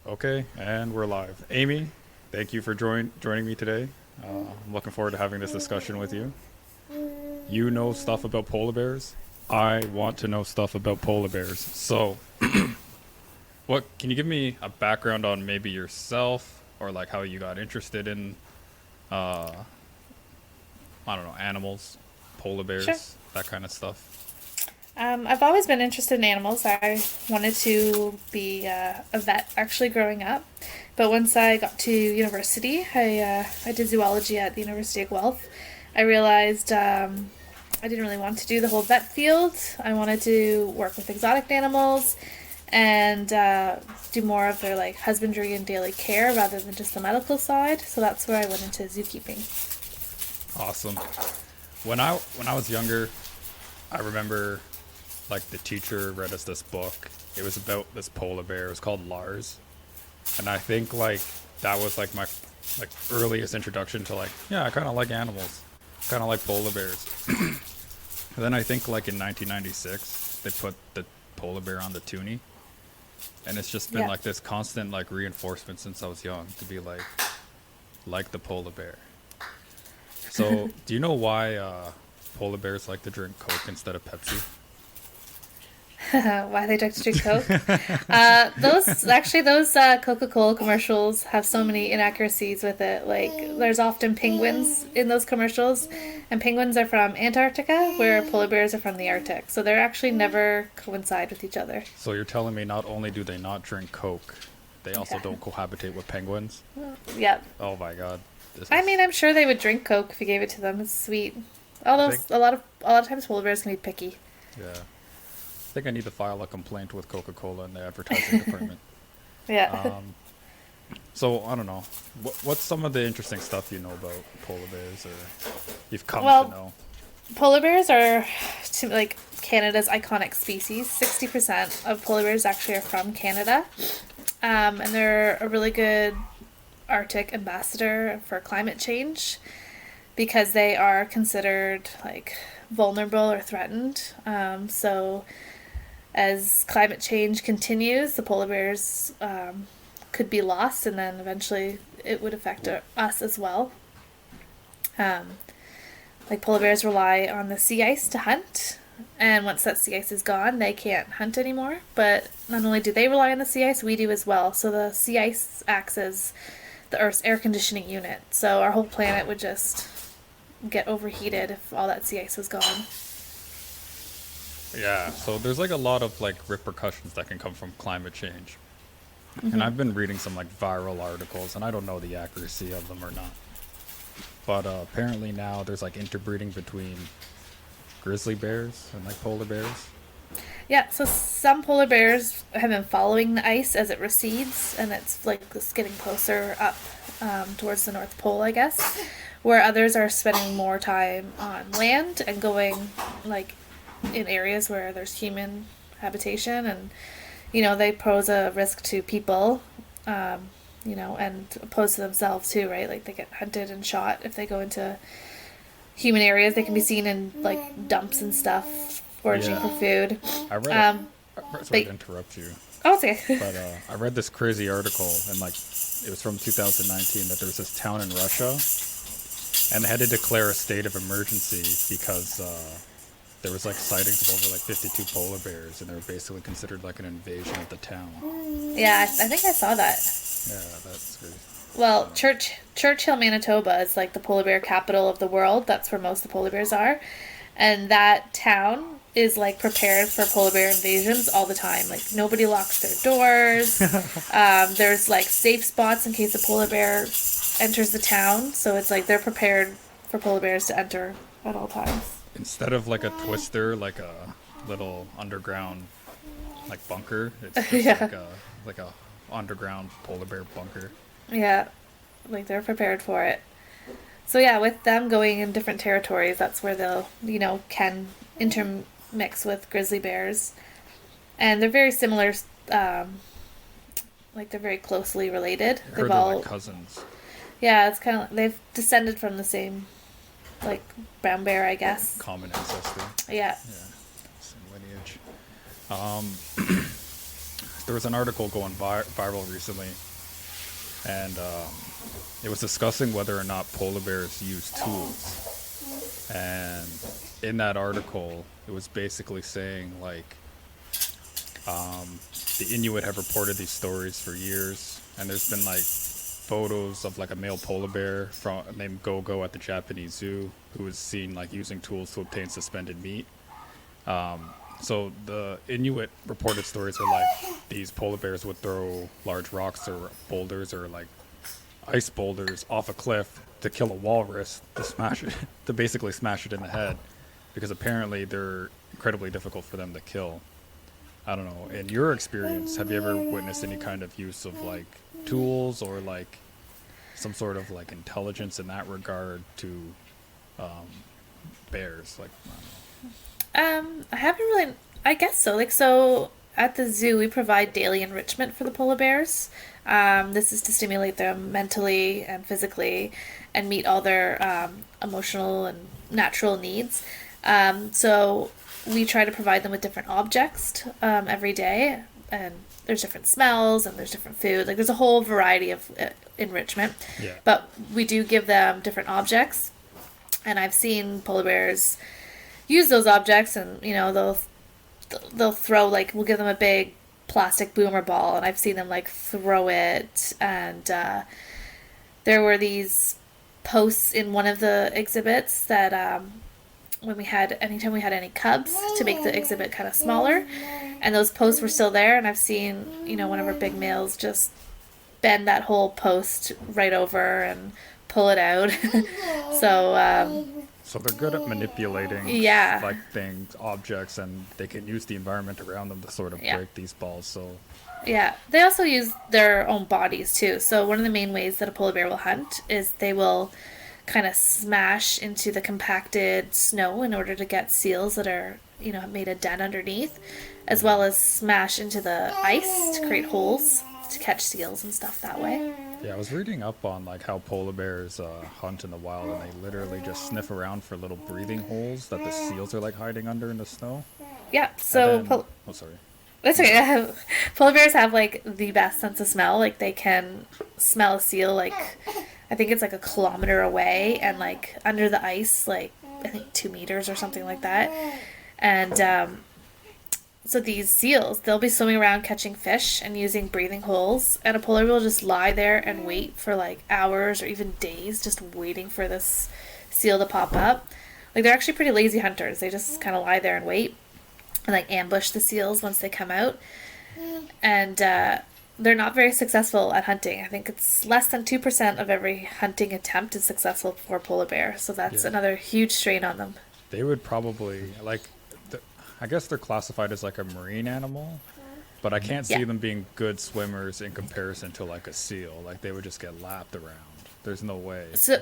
Okay, and we're live. Amy, thank you for joining me today. I'm looking forward to having this discussion with you. You know stuff about polar bears. I want to know stuff about polar bears. So, what can you give me a background on maybe yourself or like how you got interested in uh I don't know, animals, polar Sure. bears, that kind of stuff? I've always been interested in animals. I wanted to be a vet actually growing up. But once I got to university, I did zoology at the University of Guelph. I realized I didn't really want to do the whole vet field. I wanted to work with exotic animals and do more of their like husbandry and daily care rather than just the medical side. So that's where I went into zookeeping. Awesome. When I was younger, I remember like the teacher read us this book. It was about this polar bear. It was called Lars, and I think like that was like my like earliest introduction to like yeah, I kind of like animals, kind of like polar bears. And then I think like in 1996 they put the polar bear on the toonie, and it's just been Yeah. like this constant like reinforcement since I was young to be like the polar bear. So do you know why polar bears like to drink Coke instead of Pepsi? Why they like to drink Coke? Those Coca-Cola commercials have so many inaccuracies with it. Like, there's often penguins in those commercials, and penguins are from Antarctica, where polar bears are from the Arctic. So they're actually never coincide with each other. So you're telling me not only do they not drink Coke, they also Yeah. don't cohabitate with penguins? Yeah. Oh my god. This I mean, is I'm sure they would drink Coke if you gave it to them. It's sweet. I Although think a lot of times polar bears can be picky. yeah. I think I need to file a complaint with Coca-Cola in the advertising department. Yeah. Um so I don't know. What's some of the interesting stuff you know about polar bears or you've come to Well, know? polar bears are like Canada's iconic species. 60% of polar bears actually are from Canada. And they're a really good Arctic ambassador for climate change because they are considered like vulnerable or threatened. So as climate change continues, the polar bears could be lost, and then eventually it would affect us as well. Um, like polar bears rely on the sea ice to hunt, and once that sea ice is gone, they can't hunt anymore. But not only do they rely on the sea ice, we do as well. So the sea ice acts as the Earth's air conditioning unit. So our whole planet would just get overheated if all that sea ice was gone. Yeah, so there's like a lot of like repercussions that can come from climate change. And I've been reading some like viral articles and I don't know the accuracy of them or not. But apparently now there's like interbreeding between grizzly bears and like polar bears. Yeah, so some polar bears have been following the ice as it recedes, and it's like it's getting closer up towards the North Pole, I guess. Where others are spending more time on land and going like in areas where there's human habitation, and they pose a risk to people, and pose to themselves too, right? Like they get hunted and shot if they go into human areas. They can be seen in like dumps and stuff, foraging for Yeah, food. I read it. Um, Sorry to but interrupt you, oh, it's okay. but I read this crazy article and like it was from 2019 that there was this town in Russia and they had to declare a state of emergency because there was like sightings of over like 52 polar bears and they were basically considered like an invasion of the town. Yeah, I think I saw that. Yeah, that's crazy. Well, Churchill, Manitoba is like the polar bear capital of the world. That's where most of the polar bears are. And that town is like prepared for polar bear invasions all the time. Like nobody locks their doors. There's like safe spots in case a polar bear enters the town. So it's like they're prepared for polar bears to enter at all times. Instead of like a twister, like a little underground like bunker, it's just Yeah, like a underground polar bear bunker. yeah, like they're prepared for it. So yeah, with them going in different territories, that's where they'll, can intermix with grizzly bears, and they're very similar. Um, like they're very closely related. I They've heard they're like all, cousins. yeah, it's kind of they've descended from the same, like brown bear, I guess. Common ancestor. Yeah. Yeah, same lineage. Um, there was an article going viral recently, and it was discussing whether or not polar bears use tools. And in that article, it was basically saying like the Inuit have reported these stories for years, and there's been like photos of like a male polar bear from named Go-Go at the Japanese zoo who was seen like using tools to obtain suspended meat. So the Inuit reported stories where like these polar bears would throw large rocks or boulders or like ice boulders off a cliff to kill a walrus to smash it to basically smash it in the head, because apparently they're incredibly difficult for them to kill. I don't know. In your experience, have you ever witnessed any kind of use of like tools or like some sort of like intelligence in that regard to bears? Like, I don't know. I haven't really. I guess so. Like, so at the zoo, we provide daily enrichment for the polar bears. This is to stimulate them mentally and physically, and meet all their emotional and natural needs. So we try to provide them with different objects every day, and there's different smells and there's different food. Like, there's a whole variety of enrichment. Yeah. But we do give them different objects, and I've seen polar bears use those objects, and they'll throw, like, we'll give them a big plastic boomer ball, and I've seen them like throw it. And there were these posts in one of the exhibits that anytime we had any cubs, to make the exhibit kind of smaller, and those posts were still there, and I've seen one of our big males just bend that whole post right over and pull it out. So they're good at manipulating Yeah. like things, objects, and they can use the environment around them to sort of Yeah. break these balls. So Yeah, they also use their own bodies too. So one of the main ways that a polar bear will hunt is they will kind of smash into the compacted snow in order to get seals that are, have made a den underneath, as well as smash into the ice to create holes to catch seals and stuff that way. yeah, I was reading up on like how polar bears hunt in the wild, and they literally just sniff around for little breathing holes that the seals are like hiding under in the snow. Yeah, so And then, oh, sorry. that's okay. Polar bears have like the best sense of smell. Like, they can smell a seal like, I think it's like a kilometer away, and like under the ice, like I think 2 meters or something like that. And so these seals, they'll be swimming around catching fish and using breathing holes, and a polar bear will just lie there and wait for like hours or even days, just waiting for this seal to pop up. Like, they're actually pretty lazy hunters. They just kind of lie there and wait and like ambush the seals once they come out. And they're not very successful at hunting. I think it's less than 2% of every hunting attempt is successful for a polar bear. So that's another huge strain on them. They would probably like. I guess they're classified as like a marine animal, but I can't see them being good swimmers in comparison to like a seal. Like, they would just get lapped around. There's no way. So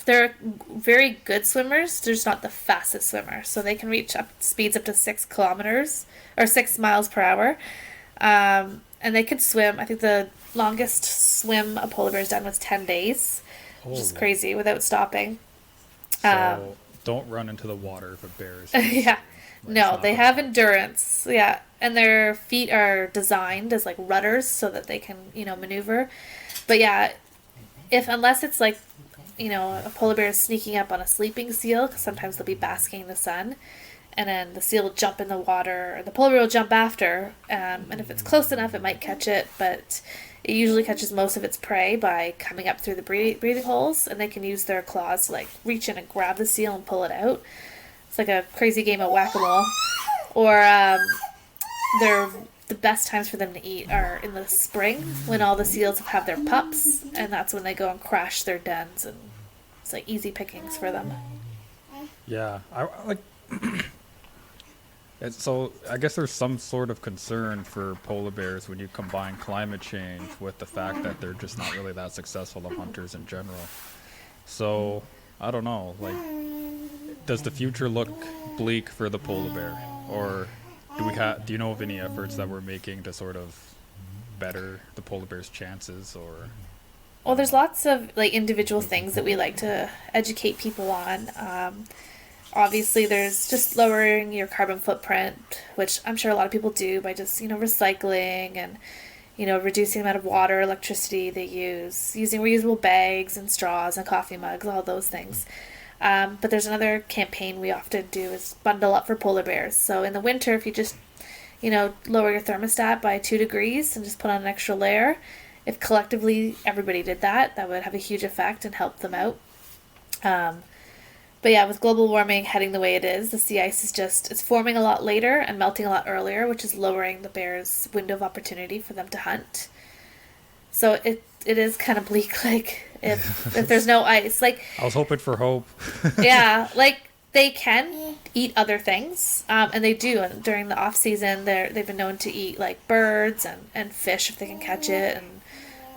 they're very good swimmers. They're just not the fastest swimmer. So they can reach speeds up to 6 kilometers or 6 miles per hour. And they could swim. I think the longest swim a polar bear's done was 10 days, which is crazy, without stopping. So don't run into the water if a bear is. Yeah. Like, No, they have endurance. Yeah. And their feet are designed as like rudders so that they can, maneuver. But yeah, unless it's like, a polar bear is sneaking up on a sleeping seal, because sometimes they'll be basking in the sun, and then the seal will jump in the water, or the polar bear will jump after, and if it's close enough, it might catch it, but it usually catches most of its prey by coming up through the breathing holes, and they can use their claws to like reach in and grab the seal and pull it out. It's like a crazy game of whack-a-mole. Or the best times for them to eat are in the spring, when all the seals have their pups, and that's when they go and crash their dens, and it's like easy pickings for them. Yeah, I like. So I guess there's some sort of concern for polar bears when you combine climate change with the fact that they're just not really that successful of hunters in general. So I don't know, like, does the future look bleak for the polar bear, or do you know of any efforts that we're making to sort of better the polar bear's chances? Or Well, there's lots of like individual things that we like to educate people on. Obviously, there's just lowering your carbon footprint, which I'm sure a lot of people do by just, recycling and, reducing the amount of water, electricity they use, using reusable bags and straws and coffee mugs, all those things. But there's another campaign we often do is bundle up for polar bears. So in the winter, if you just, lower your thermostat by 2 degrees and just put on an extra layer, if collectively everybody did that, that would have a huge effect and help them out. But yeah, with global warming heading the way it is, the sea ice is it's forming a lot later and melting a lot earlier, which is lowering the bears' window of opportunity for them to hunt. So it is kind of bleak, like if there's no ice, like I was hoping for hope. yeah, like they can eat other things, and they do. And during the off season, they've been known to eat like birds and fish if they can catch it,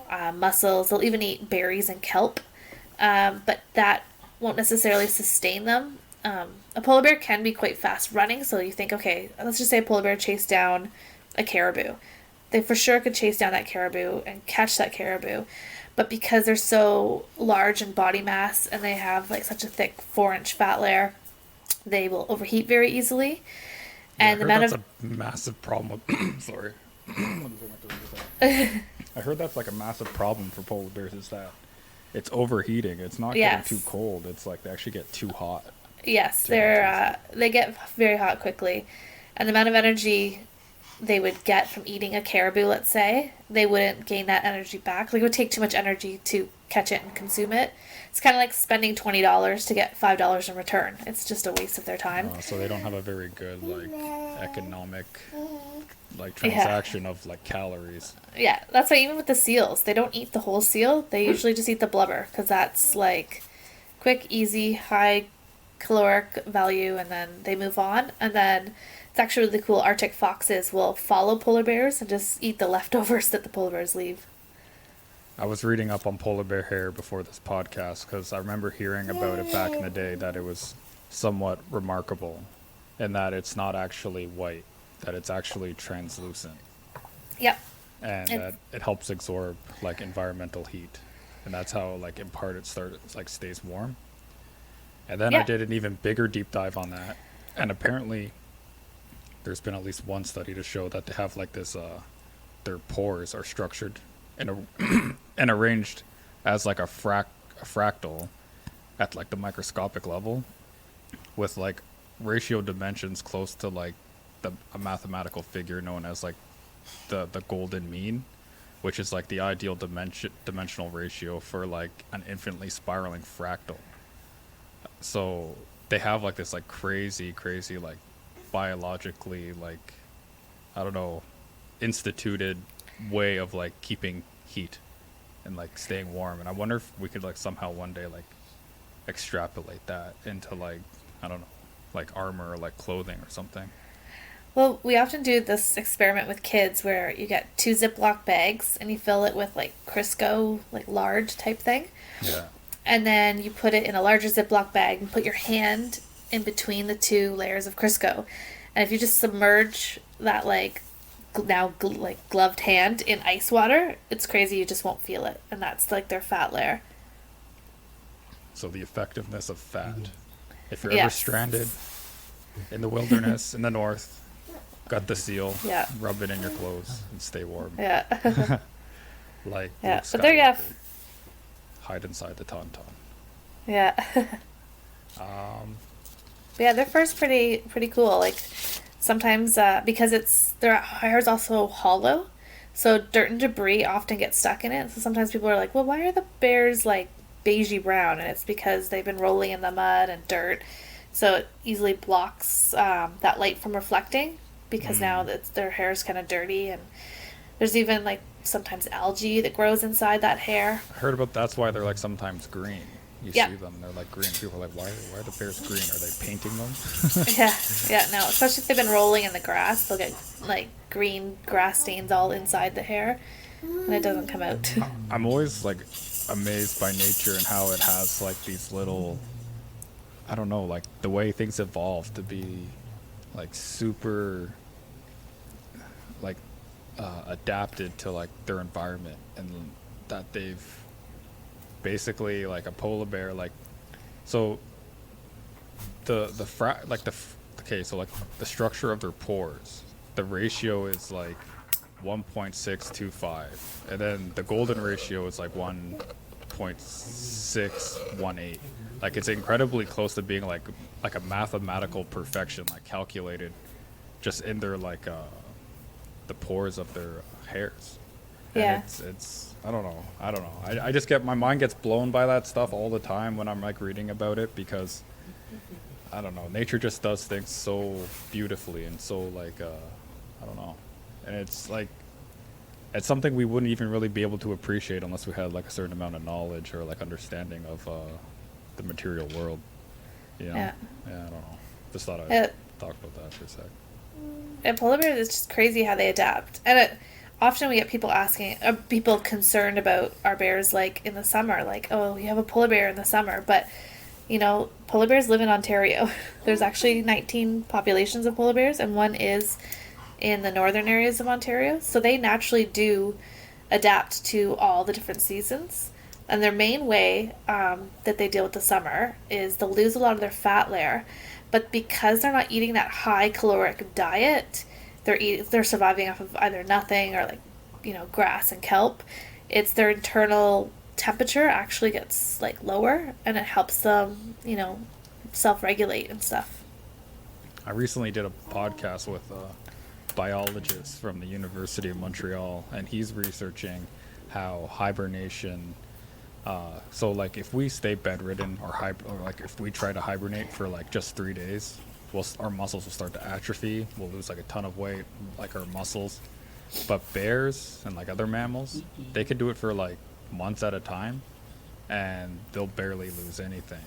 and mussels. They'll even eat berries and kelp, but that won't necessarily sustain them. A polar bear can be quite fast running, so you think, okay, let's just say a polar bear chased down a caribou. They for sure could chase down that caribou and catch that caribou, but because they're so large in body mass and they have like such a thick 4-inch fat layer, they will overheat very easily. And Yeah, the I amount heard of that's a massive problem with sorry. I heard that's like a massive problem for polar bears is that it's overheating. It's not Yes. getting too cold. It's like they actually get too hot. yes, they get very hot quickly, and the amount of energy they would get from eating a caribou, let's say, they wouldn't gain that energy back. Like it would take too much energy to catch it and consume it. It's kind of like spending $20 to get $5 in return. It's just a waste of their time. So they don't have a very good like economic like Yeah. transaction of like calories. Yeah, that's why even with the seals, they don't eat the whole seal. They usually just eat the blubber because that's like quick, easy, high caloric value, and then they move on. And then it's actually really cool. Arctic foxes will follow polar bears and just eat the leftovers that the polar bears leave. I was reading up on polar bear hair before this podcast because I remember hearing about it back in the day that it was somewhat remarkable in that it's not actually white, that it's actually translucent, Yep. and It's- that it helps absorb like environmental heat, and that's how like in part like stays warm. And then I Yeah. did an even bigger deep dive on that, and apparently there's been at least one study to show that they have like this their pores are structured in a and arranged as like a fractal at like the microscopic level with like ratio dimensions close to like a mathematical figure known as like the golden mean, which is like the ideal dimensional ratio for like an infinitely spiraling fractal. So they have like this like crazy like biologically like I don't know instituted way of like keeping heat and like staying warm, and I wonder if we could like somehow one day like extrapolate that into like I don't know like armor or like clothing or something. Well, we often do this experiment with kids where you get 2 Ziploc bags and you fill it with like Crisco, like large type thing. Yeah. And then you put it in a larger Ziploc bag and put your hand in between the 2 layers of Crisco. And if you just submerge that like like gloved hand in ice water, it's crazy, you just won't feel it. And that's like their fat layer. So the effectiveness of fat. If you're ever Yes. stranded in the wilderness in the north, got the seal, Yeah. rub it in your clothes and stay warm. Yeah. Like Yeah, Luke but there you have- Skywalker. Hide inside the tauntaun. Yeah. Um, But yeah, their fur's pretty cool. Like sometimes because their hair is also hollow, so dirt and debris often get stuck in it. So sometimes people are like, "Well, why are the bears like beigey brown?" And it's because they've been rolling in the mud and dirt, so it easily blocks that light from reflecting. Because now that their hair is kind of dirty, and there's even like sometimes algae that grows inside that hair. I heard about that's why they're like sometimes green. You Yeah. see them, they're like green. People are like, why are the bears green? Are they painting them? Yeah, no, especially if they've been rolling in the grass, they'll get like green grass stains all inside the hair, and it doesn't come out. I'm always like amazed by nature and how it has like these little, I don't know, like the way things evolve to be like super like adapted to like their environment, and that they've basically like a polar bear like so okay, so like the structure of their pores, the ratio is like 1.625, and then the golden ratio is like 1.618. Like it's incredibly close to being like a mathematical perfection, like calculated just in their the pores of their hairs. And Yeah. it's I don't know. I just get my mind gets blown by that stuff all the time when I'm like reading about it, because I don't know, nature just does things so beautifully and so I don't know. And it's like it's something we wouldn't even really be able to appreciate unless we had like a certain amount of knowledge or like understanding of the material world. You know? Yeah. Yeah, I don't know. Just thought I'd Uh, talk about that for a sec. and polar bears, it's just crazy how they adapt. And often we get people asking, people concerned about our bears, like in the summer, like, oh, you have a polar bear in the summer. But, polar bears live in Ontario. There's actually 19 populations of polar bears, and one is in the northern areas of Ontario. So they naturally do adapt to all the different seasons. And their main way that they deal with the summer is they'll lose a lot of their fat layer. But because they're not eating that high caloric diet, they're surviving off of either nothing or grass and kelp. It's their internal temperature actually gets lower, and it helps them self-regulate and stuff. I recently did a podcast with a biologist from the University of Montreal, and he's researching how hibernation. So like if we stay bedridden or like if we try to hibernate for like just 3 days, our muscles will start to atrophy. We'll lose like a ton of weight, like our muscles. But bears and like other mammals, they can do it for like months at a time, and they'll barely lose anything.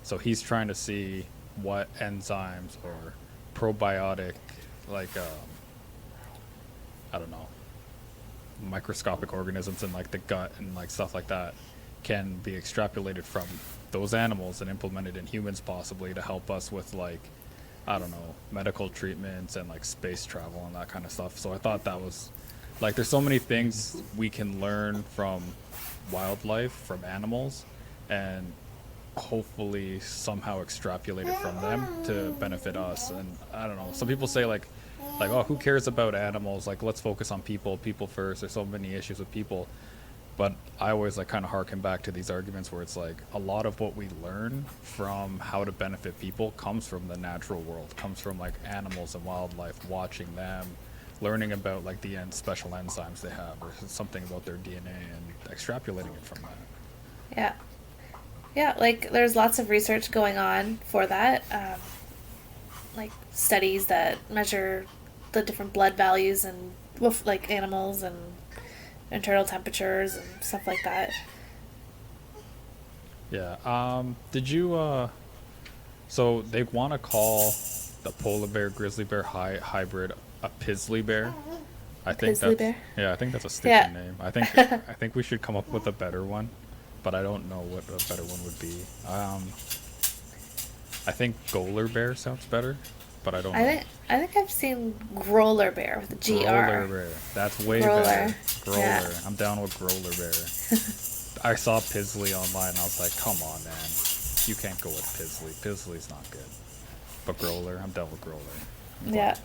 So he's trying to see what enzymes or probiotic, like I don't know, microscopic organisms in like the gut and like stuff like that can be extrapolated from those animals and implemented in humans, possibly to help us with like, I don't know, medical treatments and like space travel and that kind of stuff. So I thought that was like, there's so many things we can learn from wildlife, from animals, and hopefully somehow extrapolate it from them to benefit us. And I don't know, some people say like oh, who cares about animals, like let's focus on people first, there's so many issues with people. But I always like kind of harken back to these arguments where it's like a lot of what we learn from how to benefit people comes from the natural world, comes from like animals and wildlife, watching them, learning about like the special enzymes they have or something about their DNA and extrapolating it from that. Yeah. Yeah, like there's lots of research going on for that. Like studies that measure the different blood values and like animals and internal temperatures and stuff like that. Yeah. Did you so they want to call the polar bear grizzly bear hybrid a pizzly bear? I think Grizzly bear? Yeah, I think that's a stupid name. I think we should come up with a better one, but I don't know what a better one would be. I think Goler bear sounds better, but I don't know. I think I've seen Growler bear with a GR. Growler bear. That's way Growler. better. Growler. Yeah. I'm down with Growler bear. I saw Pizzly online and I was like, come on, man. You can't go with Pizzly. Pizzly's not good. But Growler, I'm down with Growler. Yeah.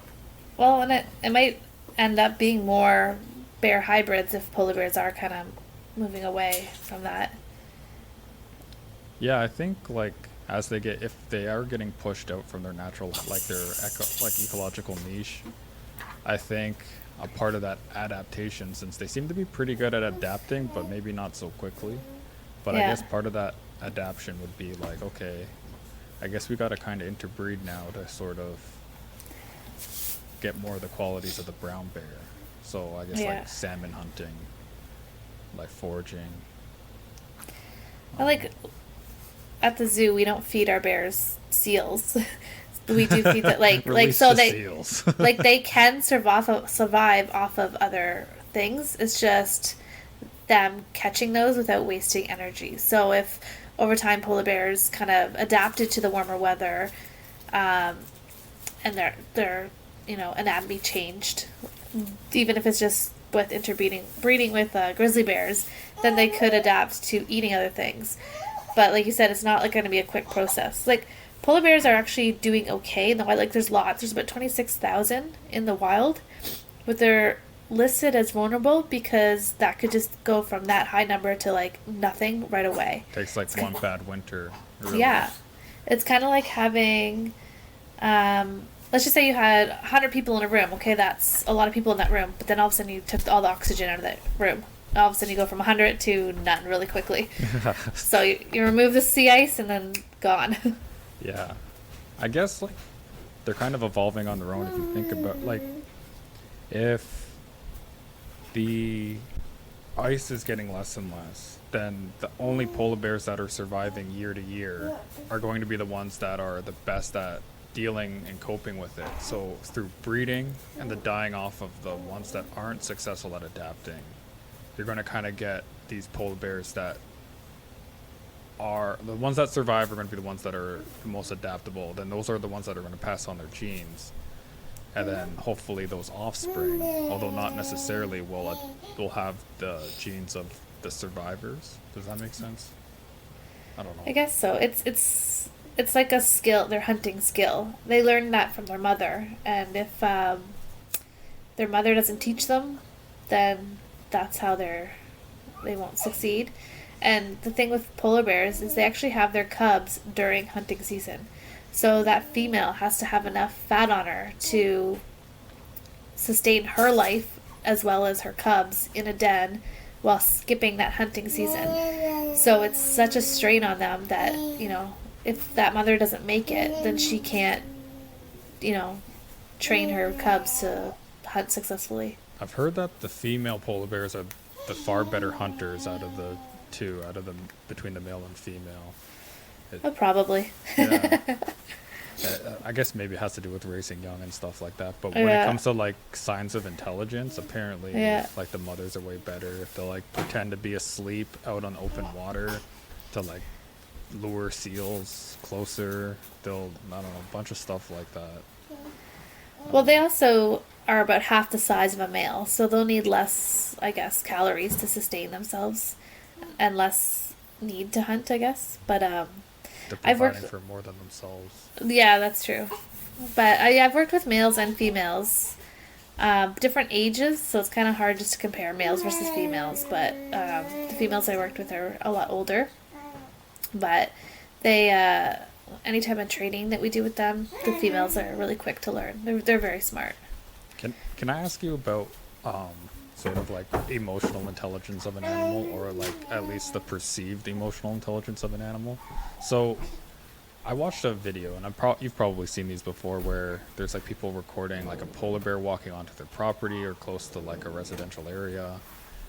Well, and it might end up being more bear hybrids if polar bears are kind of moving away from that. Yeah, I think like if they are getting pushed out from their natural, like their ecological niche, I think a part of that adaptation, since they seem to be pretty good at adapting, but maybe not so quickly. But Yeah. I guess part of that adaptation would be like, okay, I guess we got to kind of interbreed now to sort of get more of the qualities of the brown bear. So I guess like salmon hunting, like foraging. I like at the zoo we don't feed our bears seals. We do feed that Release so the they seals. like they can survive off of other things. It's just them catching those without wasting energy. So if over time polar bears kind of adapted to the warmer weather, and their anatomy changed, even if it's just with breeding with grizzly bears, then they could adapt to eating other things. But like you said, it's not like going to be a quick process. Like Polar bears are actually doing okay in the wild. Like there's lots. There's about 26,000 in the wild, but they're listed as vulnerable because that could just go from that high number to like nothing right away. Takes like one bad winter. Really. Yeah, it's kind of like having, let's just say you had 100 people in a room. Okay, that's a lot of people in that room, but then all of a sudden you took all the oxygen out of that room. All of a sudden you go from 100 to none really quickly. So you remove the sea ice and then gone. Yeah. I guess like they're kind of evolving on their own if you think about like if the ice is getting less and less, then the only polar bears that are surviving year to year are going to be the ones that are the best at dealing and coping with it. So through breeding and the dying off of the ones that aren't successful at adapting, you're going to kind of get these polar bears that are the ones that survive are going to be the ones that are the most adaptable. Then those are the ones that are going to pass on their genes, and then hopefully those offspring, although not necessarily, will have the genes of the survivors. Does that make sense? I don't know. I guess so. It's like a skill, their hunting skill. They learn that from their mother, and if their mother doesn't teach them, then that's how they won't succeed. And the thing with polar bears is they actually have their cubs during hunting season. So that female has to have enough fat on her to sustain her life as well as her cubs in a den while skipping that hunting season. So it's such a strain on them that, if that mother doesn't make it, then she can't, train her cubs to hunt successfully. I've heard that the female polar bears are the far better hunters between the male and female. Probably. Yeah. I guess maybe it has to do with raising young and stuff like that. But when it comes to like signs of intelligence, apparently like the mothers are way better. If they'll like pretend to be asleep out on open water to like lure seals closer, I don't know, a bunch of stuff like that. Well, they also are about half the size of a male, so they'll need less, I guess, calories to sustain themselves and less need to hunt, I guess. But They're providing for more than themselves. Yeah, that's true. But I've worked with males and females, different ages, so it's kind of hard just to compare males versus females. But the females I worked with are a lot older. But they, anytime in training that we do with them, the females are really quick to learn. They're very smart. Can I ask you about sort of like emotional intelligence of an animal, or like at least the perceived emotional intelligence of an animal? So I watched a video, and you've probably seen these before, where there's like people recording like a polar bear walking onto their property or close to like a residential area.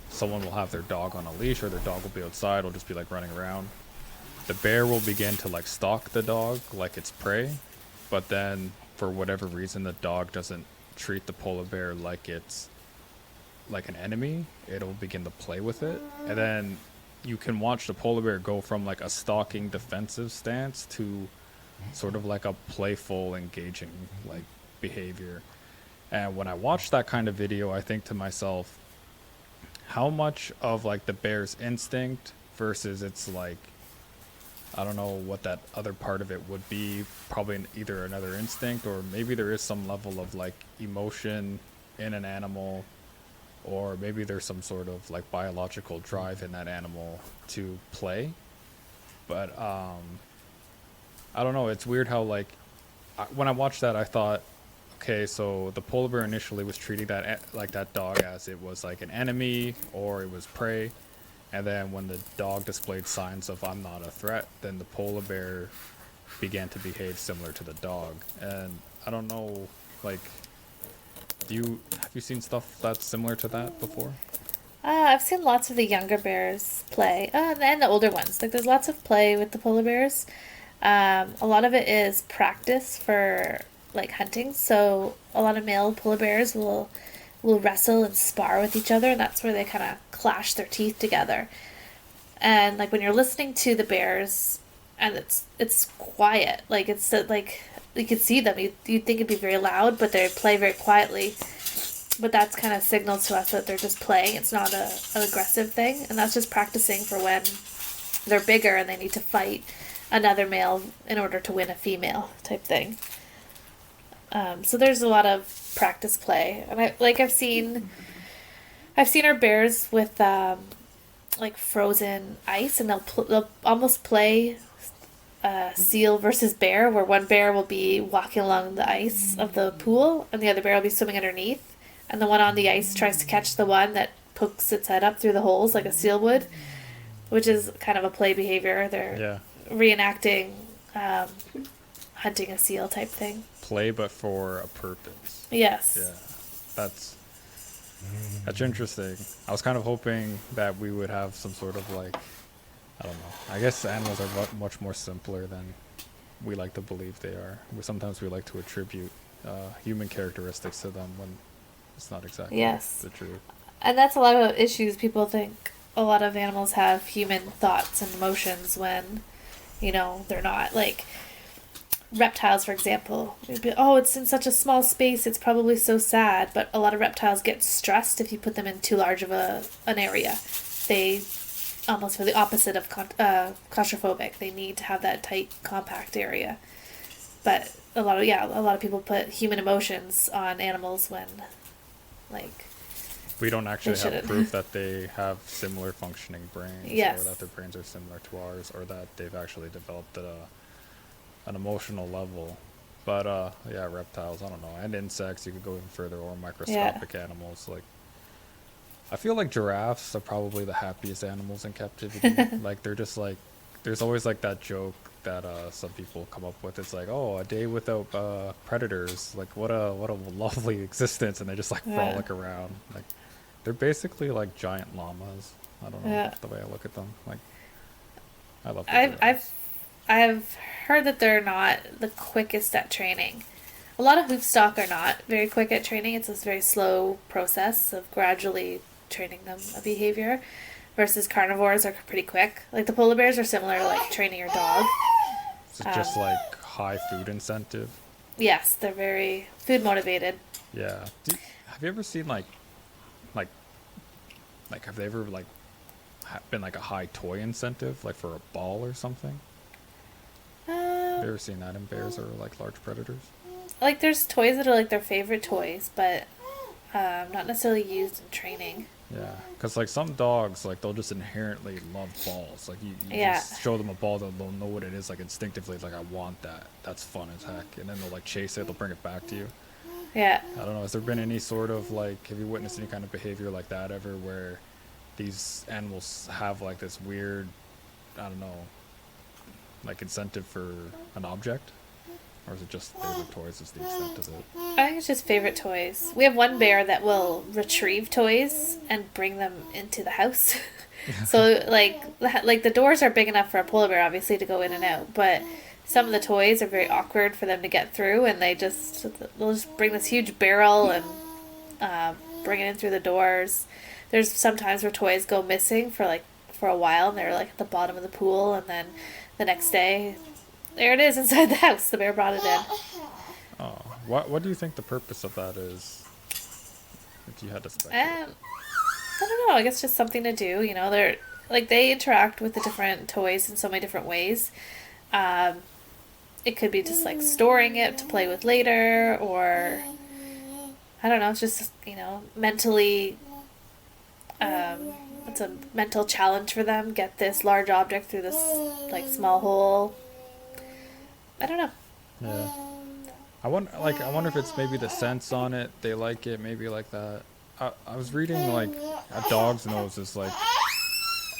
Someone will have their dog on a leash, or their dog will be outside, will just be like running around. The bear will begin to like stalk the dog like it's prey, but then for whatever reason the dog doesn't treat the polar bear like it's like an enemy. It'll begin to play with it, and then you can watch the polar bear go from like a stalking defensive stance to sort of like a playful engaging like behavior. And when I watch that kind of video, I think to myself, how much of like the bear's instinct versus its like, I don't know what that other part of it would be, probably either another instinct, or maybe there is some level of like emotion in an animal, or maybe there's some sort of like biological drive in that animal to play. But I don't know, it's weird how like when I watched that I thought, okay, so the polar bear initially was treating that dog as it was like an enemy or it was prey. And then when the dog displayed signs of I'm not a threat, then the polar bear began to behave similar to the dog. And I don't know, like, have you seen stuff that's similar to that before? I've seen lots of the younger bears play, and the older ones. Like, there's lots of play with the polar bears. A lot of it is practice for, like, hunting. So a lot of male polar bears will wrestle and spar with each other, and that's where they kind of clash their teeth together. And like when you're listening to the bears, and it's quiet, like it's like you can see them. You'd think it'd be very loud, but they play very quietly. But that's kind of signals to us that they're just playing. It's not an aggressive thing, and that's just practicing for when they're bigger and they need to fight. another male in order to win a female type thing. So there's a lot of practice play, and I've seen our bears with like frozen ice, and they'll almost play seal versus bear, where one bear will be walking along the ice of the pool, and the other bear will be swimming underneath, and the one on the ice tries to catch the one that pokes its head up through the holes like a seal would, which is kind of a play behavior. They're reenacting hunting a seal type thing. Play, but for a purpose. Yes. Yeah, that's interesting. I was kind of hoping that we would have some sort of like, I don't know. I guess animals are much more simpler than we like to believe they are. Sometimes we like to attribute human characteristics to them when it's not exactly the truth. And that's a lot of issues. People think a lot of animals have human thoughts and emotions when, they're not. Like reptiles, for example. Oh, it's in such a small space, it's probably so sad. But a lot of reptiles get stressed if you put them in too large of an area. They almost feel the opposite of claustrophobic. They need to have that tight, compact area. But a lot of people put human emotions on animals when, like, we don't actually have proof that they have similar functioning brains, or that their brains are similar to ours, or that they've actually developed at an emotional level. But reptiles, I don't know, and insects, you could go even further, or microscopic animals. Like, I feel like giraffes are probably the happiest animals in captivity. Like, they're just like, there's always like that joke that some people come up with. It's like, oh, a day without predators, like what a lovely existence, and they just like frolic around. Like, they're basically like giant llamas. I don't know the way I look at them. Like, I love them. I've heard that they're not the quickest at training. A lot of hoofstock are not very quick at training. It's this very slow process of gradually training them a behavior, versus carnivores are pretty quick. Like the polar bears are similar to like training your dog. It's just like high food incentive. Yes, they're very food motivated. Yeah. Have you ever seen like have they ever like been like a high toy incentive, like for a ball or something? Have you ever seen that in bears or like large predators? Like there's toys that are like their favorite toys, but not necessarily used in training. Yeah, because like some dogs, like they'll just inherently love balls. Like you just show them a ball, they'll know what it is, like instinctively. It's like, I want that. That's fun as heck. And then they'll like chase it. They'll bring it back to you. Yeah. I don't know. Has there been any sort of like, have you witnessed any kind of behavior like that ever, where these animals have like this weird, I don't know, like incentive for an object? Or is it just favorite toys is the extent of it? I think it's just favorite toys. We have one bear that will retrieve toys and bring them into the house. So like the doors are big enough for a polar bear, obviously, to go in and out. But some of the toys are very awkward for them to get through, and they'll just bring this huge barrel and bring it in through the doors. There's sometimes where toys go missing for a while, and they're like at the bottom of the pool, and then the next day, there it is inside the house. The bear brought it in. Oh, what do you think the purpose of that is? If you had to speculate. I don't know. I guess just something to do. They're like, they interact with the different toys in so many different ways. It could be just like storing it to play with later, or I don't know. It's just mentally. It's a mental challenge for them. Get this large object through this like small hole. I don't know. Yeah. I wonder if it's maybe the sense on it. They like it, maybe like that. I was reading like a dog's nose is like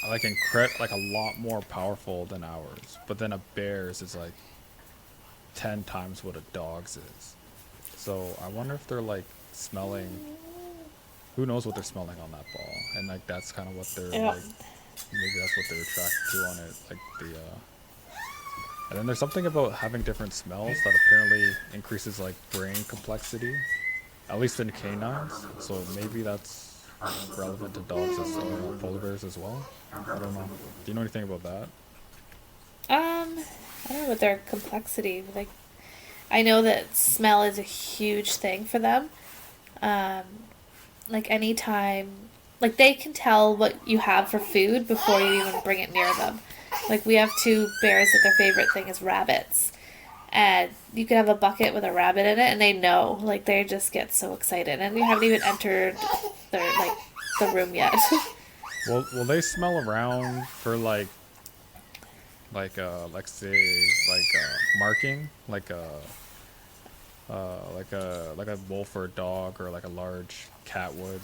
a lot more powerful than ours, but then a bear's is like 10 times what a dog's is. So I wonder if they're like smelling. Who knows what they're smelling on that ball? And like that's kind of what they're like. Maybe that's what they're attracted to on it, like the. And then there's something about having different smells that apparently increases like brain complexity, at least in canines. So maybe that's relevant to dogs or polar bears as well. I don't know. Do you know anything about that? I don't know about their complexity. Like, I know that smell is a huge thing for them. Like anytime, like they can tell what you have for food before you even bring it near them. Like we have two bears that their favorite thing is rabbits. And you could have a bucket with a rabbit in it and they know. Like they just get so excited. And we haven't even entered their the room yet. Will they smell around for like say marking like a wolf or a dog or like a large cat would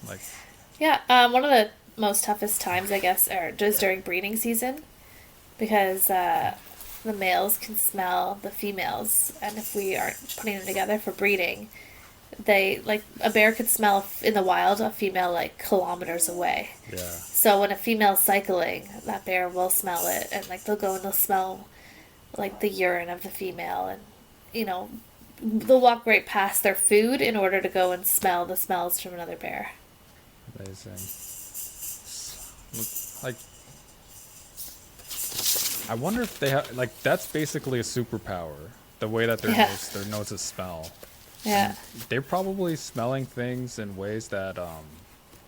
like Yeah, one of the most toughest times I guess are just during breeding season because the males can smell the females and if we aren't putting them together for breeding, they like a bear could smell in the wild a female like kilometers away. yeah. So when a female's cycling, that bear will smell it, and like they'll go and they'll smell like the urine of the female, and you know they'll walk right past their food in order to go and smell the smells from another bear. Amazing. Like, I wonder if they have like that's basically a superpower. The way that their noses smell. Yeah. They're probably smelling things in ways that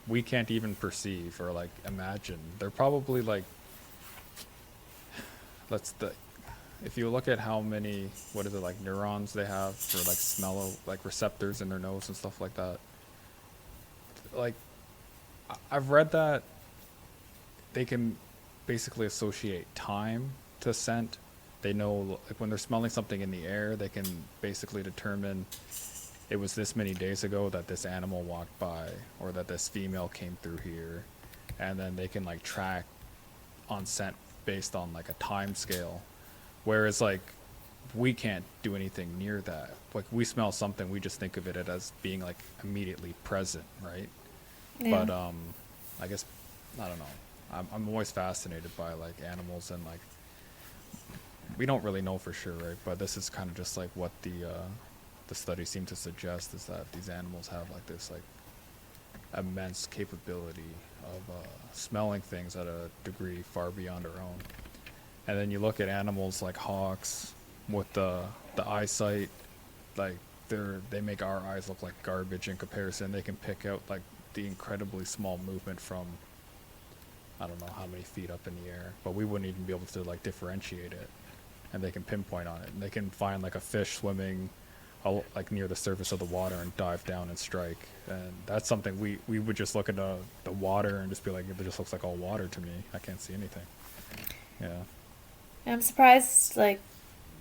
we can't even perceive or like imagine. They're probably like let's the if you look at how many what is it like neurons they have for like smell like receptors in their nose and stuff like that. Like I've read that they can basically associate time to scent. They know like when they're smelling something in the air, they can basically determine it was this many days ago that this animal walked by or that this female came through here, and then they can like track on scent based on like a time scale, whereas like we can't do anything near that. Like we smell something, we just think of it as being like immediately present, right? Yeah. But I guess I don't know. I'm always fascinated by like animals and like we don't really know for sure, right? But this is kind of just like what the studies seem to suggest is that these animals have like this like immense capability of smelling things at a degree far beyond our own. And then you look at animals like hawks with the eyesight, like they make our eyes look like garbage in comparison. They can pick out like the incredibly small movement from I don't know how many feet up in the air, but we wouldn't even be able to like differentiate it. And they can pinpoint on it. And they can find like a fish swimming like near the surface of the water and dive down and strike. And that's something we would just look at the water and just be like, it just looks like all water to me. I can't see anything. Yeah. I'm surprised like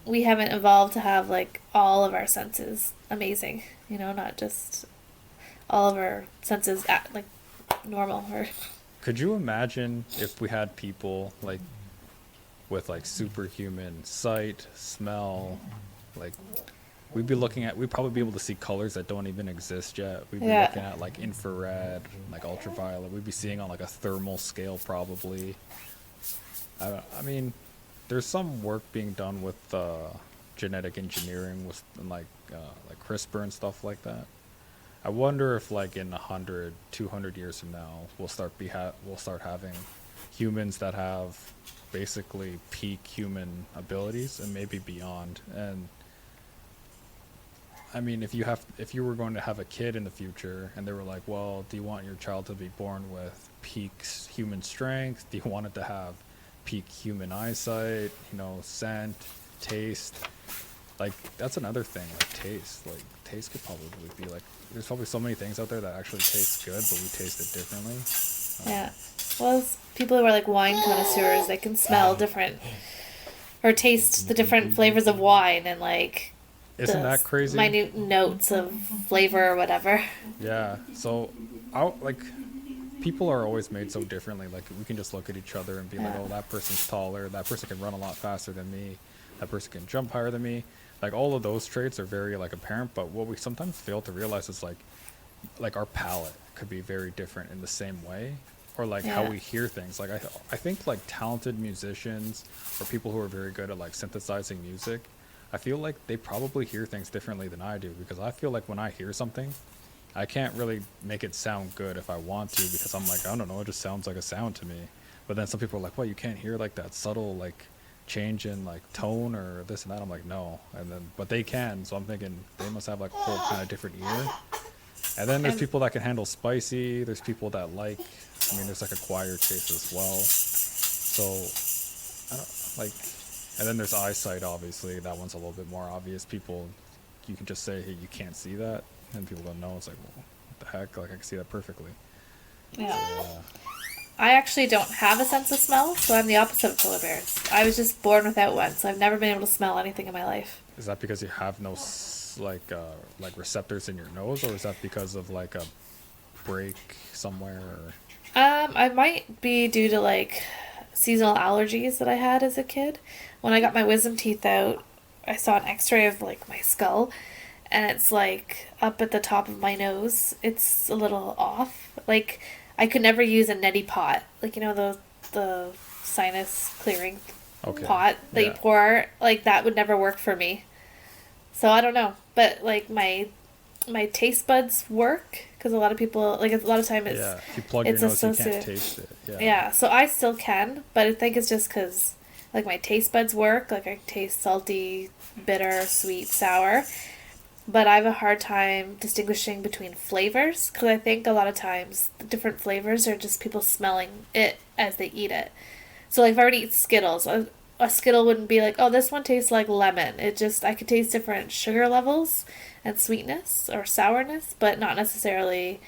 we haven't evolved to have like all of our senses amazing, you know, not just all of our senses at like normal or Could you imagine if we had people like with like superhuman sight, smell, like we'd probably be able to see colors that don't even exist yet. We'd be looking at like infrared, like ultraviolet. We'd be seeing on like a thermal scale probably. I mean, there's some work being done with genetic engineering with like CRISPR and stuff like that. I wonder if like in 100, 200 years from now, we'll start having humans that have basically peak human abilities and maybe beyond. And I mean, if you were going to have a kid in the future and they were like, well, do you want your child to be born with peak human strength? Do you want it to have peak human eyesight, you know, scent, taste? Like that's another thing, like taste. Like taste could probably be like there's probably so many things out there that actually taste good, but we taste it differently. yeah. Well, as people who are like wine connoisseurs, they can smell different or taste the different flavors of wine and like isn't that crazy? Minute notes of flavor or whatever. Yeah. So, like people are always made so differently. Like we can just look at each other and be like, oh, that person's taller. That person can run a lot faster than me. That person can jump higher than me. Like all of those traits are very like apparent, but what we sometimes fail to realize is like our palate could be very different in the same way, or like how we hear things. Like I think like talented musicians or people who are very good at like synthesizing music, I feel like they probably hear things differently than I do, because I feel like when I hear something, I can't really make it sound good if I want to, because I'm like, I don't know, it just sounds like a sound to me. But then some people are like, well, you can't hear like that subtle like change in like tone or this and that. I'm like, no. And then but they can, so I'm thinking they must have like a whole kind of different ear. And then there's people that can handle spicy. There's people that like, I mean, there's like acquired taste as well. So I don't like, and then there's eyesight. Obviously, that one's a little bit more obvious. People, you can just say, "Hey, you can't see that," and people don't know. It's like, well, what the heck? Like I can see that perfectly. Yeah. So yeah, I actually don't have a sense of smell, so I'm the opposite of polar bears. I was just born without one, so I've never been able to smell anything in my life. is that because you have no like receptors in your nose, or is that because of like a break somewhere? Or... I might be due to like seasonal allergies that I had as a kid. When I got my wisdom teeth out, I saw an x-ray of like my skull, and it's like up at the top of my nose. It's a little off. Like I could never use a neti pot. Like the sinus clearing Okay, pot that you yeah, pour, like that would never work for me. So I don't know, but like my taste buds work because a lot of people like a lot of time yeah. If you plug your it's nose, you can't associated. taste it. Yeah, Yeah, so I still can, but I think it's just because like my taste buds work. Like I taste salty, bitter, sweet, sour, but I have a hard time distinguishing between flavors because I think a lot of times the different flavors are just people smelling it as they eat it. So like if I were to eat Skittles, a Skittle wouldn't be like, oh, this one tastes like lemon. It just I could taste different sugar levels and sweetness or sourness, but not necessarily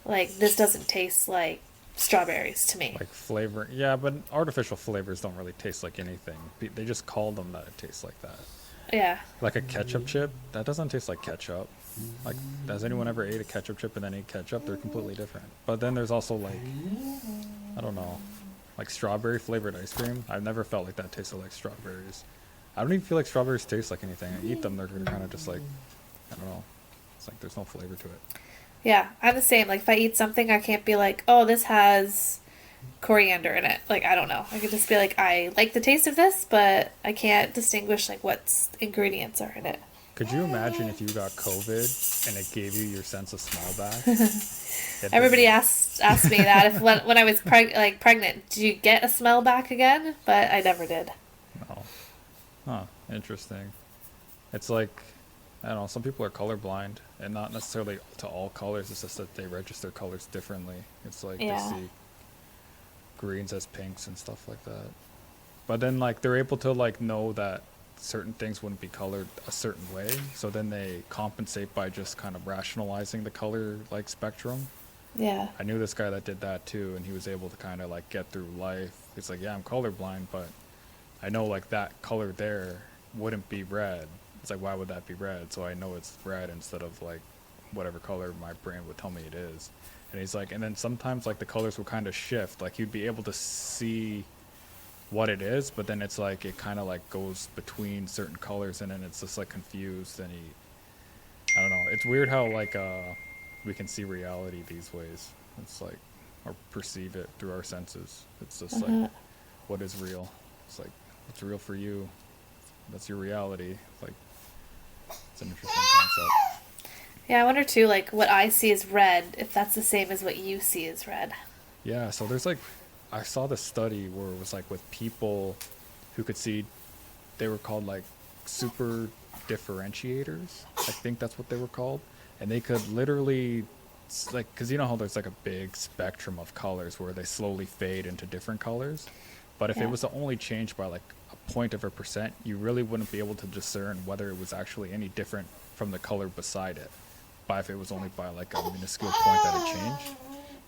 like this doesn't taste like strawberries to me. like flavor. Yeah, but artificial flavors don't really taste like anything. They just call them that it tastes like that. Yeah. Like a ketchup chip, that doesn't taste like ketchup. Like, has anyone ever ate a ketchup chip and then ate ketchup? They're completely different. But then there's also like, I don't know, like strawberry flavored ice cream. I've never felt like that tasted like strawberries. I don't even feel like strawberries taste like anything. I eat them, they're kind of just like, I don't know. It's like there's no flavor to it. Yeah, I'm the same. Like if I eat something, I can't be like, oh, this has coriander in it. Like I don't know. I could just be like, I like the taste of this, but I can't distinguish like what ingredients are in it. Could you imagine if you got COVID and it gave you your sense of smell back? It Everybody didn't. asked me that if when I was pregnant, did you get a smell back again? But I never did. No. Huh. Interesting. It's like, I don't know, some people are colorblind and not necessarily to all colors. It's just that they register colors differently. It's like they Yeah. see greens as pinks and stuff like that. But then like they're able to like know that certain things wouldn't be colored a certain way. So then they compensate by just kind of rationalizing the color like spectrum. Yeah. I knew this guy that did that too, and he was able to kind of like get through life. It's like, yeah, I'm colorblind, but I know like that color there wouldn't be red. It's like, why would that be red? So I know it's red instead of like whatever color my brain would tell me it is. And he's like, and then sometimes like the colors will kind of shift. Like you'd be able to see what it is, but then it's like it kind of like goes between certain colors, and then it's just like confused. And I don't know. It's weird how like we can see reality these ways. It's like or perceive it through our senses. It's just like Uh-huh. what is real. It's like what's real for you. That's your reality. Like it's an interesting concept. Yeah, I wonder too, like what I see as red, if that's the same as what you see as red. Yeah, so there's like I saw this study where it was like with people who could see they were called like super differentiators. I think that's what they were called. And they could literally like cuz you know how there's like a big spectrum of colors where they slowly fade into different colors. But if it Yeah. was to only change by like a point of a percent, you really wouldn't be able to discern whether it was actually any different from the color beside it. By if it was only by like a minuscule point that it changed.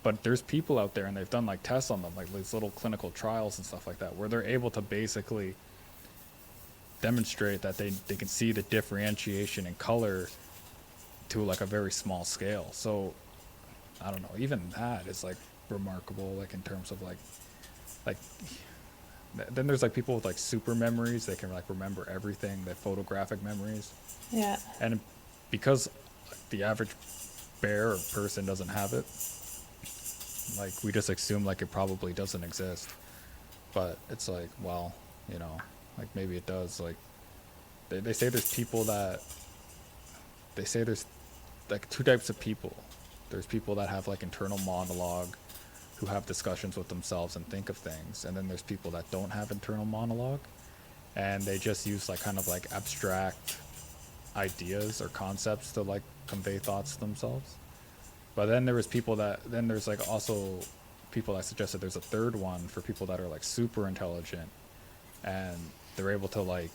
But there's people out there and they've done like tests on them, like these little clinical trials and stuff like that, where they're able to basically demonstrate that they can see the differentiation in color to like a very small scale. So I don't know, even that is like remarkable, like in terms of like then there's like people with like super memories. They can like remember everything. They have photographic memories, Yeah. and because the average bear or person doesn't have it, like we just assume like it probably doesn't exist. But it's like, well, you know, like maybe it does. Like they say there's people that they say there's like two types of people. There's people that have like internal monologue who have discussions with themselves and think of things, and then there's people that don't have internal monologue and they just use like kind of like abstract ideas or concepts to like convey thoughts to themselves. But then there was people that then there's like also people that suggested there's a third one for people that are like super intelligent and they're able to like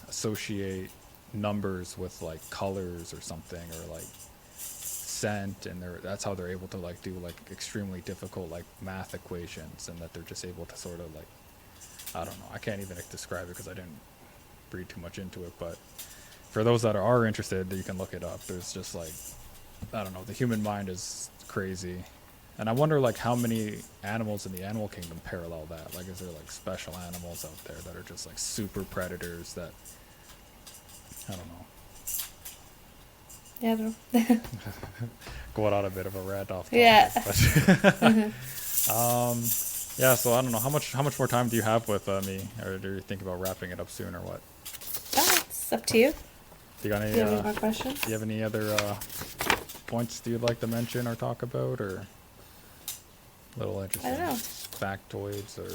associate numbers with like colors or something, or like scent, and that's how they're able to like do like extremely difficult like math equations, and that they're just able to sort of like, I don't know, I can't even like, describe it because I didn't read too much into it, but for those that are interested, you can look it up. There's just like, I don't know, the human mind is crazy. And I wonder like how many animals in the animal kingdom parallel that. Like, is there like special animals out there that are just like super predators that, I don't know. Yeah, I don't know. Going on a bit of a rant off topic. Yeah. But yeah, so I don't know, how much more time do you have with me, or do you think about wrapping it up soon, or what? Oh, it's up to you. Do you got any? Do you have any more questions? Do you have any other points you'd like to mention or talk about, or little interesting I don't know. factoids, or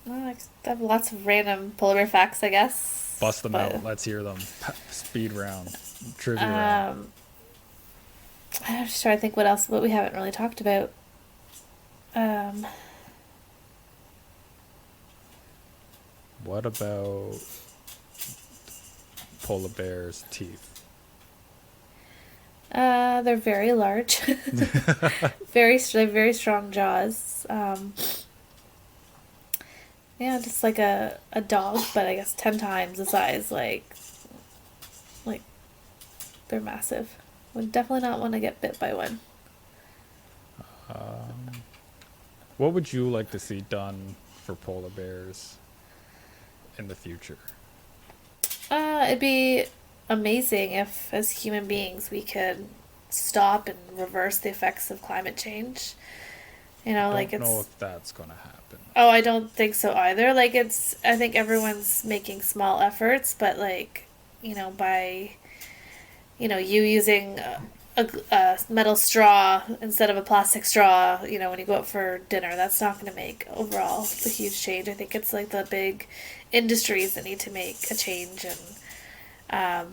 Well, I have lots of random polar bear facts, I guess. bust them but, out? Let's hear them. Speed round, trivia round. I'm just trying to think what we haven't really talked about. What about polar bears' teeth? They're very large, very strong jaws. Yeah, just like a dog, but I guess 10 times the size. Like they're massive. Would definitely not want to get bit by one. What would you like to see done for polar bears in the future? It'd be amazing if, as human beings, we could stop and reverse the effects of climate change. You know, I like don't it's. know if that's gonna happen. Oh, I don't think so either. Like it's. I think everyone's making small efforts, but like, by you using a metal straw instead of a plastic straw, when you go out for dinner, that's not going to make overall a huge change. I think it's like the big industries that need to make a change, and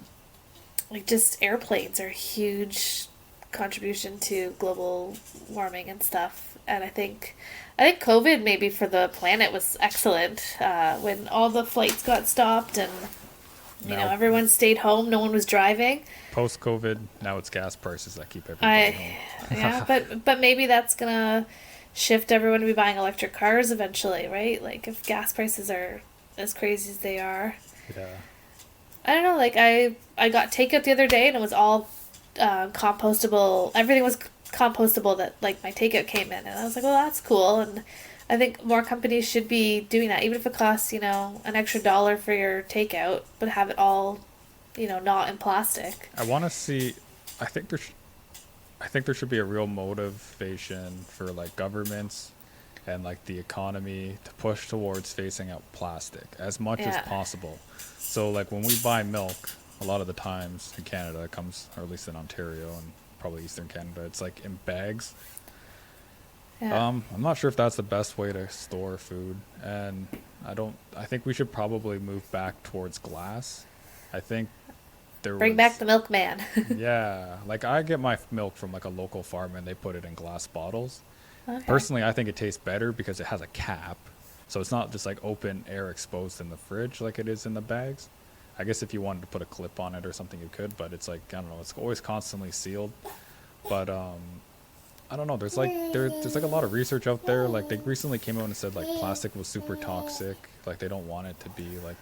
like just airplanes are a huge contribution to global warming and stuff. And I think COVID maybe for the planet was excellent when all the flights got stopped and Now, everyone stayed home, no one was driving. post-COVID, now it's gas prices that keep everybody home. Yeah, but maybe that's gonna shift everyone to be buying electric cars eventually, right? Like if gas prices are as crazy as they are. Yeah. I don't know. Like I got takeout the other day and it was all compostable. Everything was compostable that like my takeout came in, and I was like, well, that's cool. And I think more companies should be doing that, even if it costs an extra dollar for your takeout, but have it all not in plastic. I want to see. I think I think there should be a real motivation for like governments and like the economy to push towards phasing out plastic as much as Yeah. possible. So like when we buy milk, a lot of the times in Canada it comes, or at least in Ontario and probably Eastern Canada, it's like in bags. Yeah. I'm not sure if that's the best way to store food, and I think we should probably move back towards glass. I think Bring back the milkman. yeah, like I get my milk from like a local farm and they put it in glass bottles. Okay. Personally, I think it tastes better because it has a cap. So it's not just like open air exposed in the fridge like it is in the bags. I guess if you wanted to put a clip on it or something you could, but it's like, I don't know, it's always constantly sealed. But I don't know, there's like a lot of research out there. Like they recently came out and said like plastic was super toxic. Like they don't want it to be like,